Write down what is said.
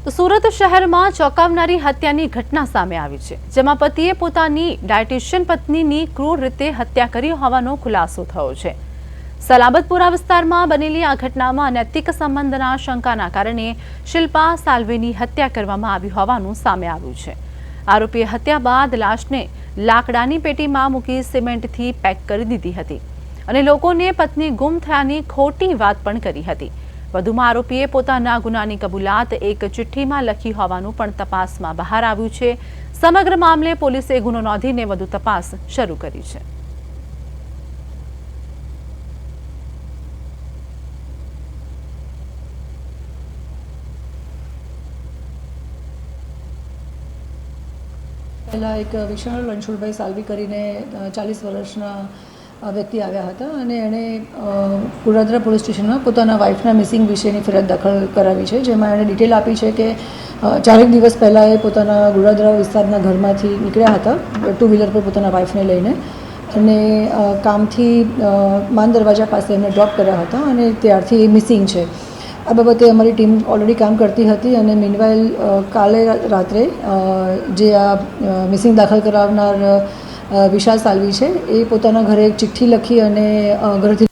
તો સુરત શહેરમાં ચોંકાવનારી હત્યાની ઘટના સામે આવી છે, જેમાં પતિએ પોતાની ડાયટિશિયન પત્નીની ક્રૂર રીતે હત્યા કરી હોવાનો ખુલાસો થયો છે। સલાબતપુરા વિસ્તારમાં બનેલી આ ઘટનામાં અનૈતિક સંબંધના શંકાના કારણે શિલ્પા સાલ્વેની હત્યા કરવામાં આવી હોવાનું સામે આવ્યું છે। આરોપીએ હત્યા બાદ લાશને લાકડાની પેટીમાં મૂકી સિમેન્ટથી પેક કરી દીધી હતી અને લોકોને પત્ની ગુમ થયાની ખોટી વાત પણ કરી હતી। વધુમાં આરોપીએ પોતાના ગુનાની કબૂલાત એક ચિઠ્ઠીમાં લખી હોવાનું પણ તપાસમાં બહાર આવ્યું છે। સમગ્ર મામલે પોલીસે ગુનો નોંધીને વધુ તપાસ શરૂ કરી છે। પહેલાં એક વિશાળ રણછોડભાઈ સાલ્વી કરીને 40 વર્ષના વ્યક્તિ આવ્યા હતા અને એણે પુરાદરા પોલીસ સ્ટેશનમાં પોતાના વાઇફના મિસિંગ વિશેની ફરિયાદ દાખલ કરાવી છે, જેમાં એણે ડિટેલ આપી છે કે 4 દિવસ પહેલાં એ પોતાના ગુરાદરા વિસ્તારના ઘરમાંથી નીકળ્યા હતા ટુ વ્હીલર પર પોતાના વાઇફને લઈને અને કામથી માન દરવાજા પાસે એમને ડ્રોપ કર્યા હતા અને ત્યારથી એ મિસિંગ છે। આ બાબતે અમારી ટીમ ઓલરેડી કામ કરતી હતી અને મીનવાઇલ કાલે રાત્રે જે આ મિસિંગ દાખલ કરાવનાર વિશાલ સાલ્વી છે એ પોતાના ઘરે એક ચિઠ્ઠી લખી અને ઘરેથી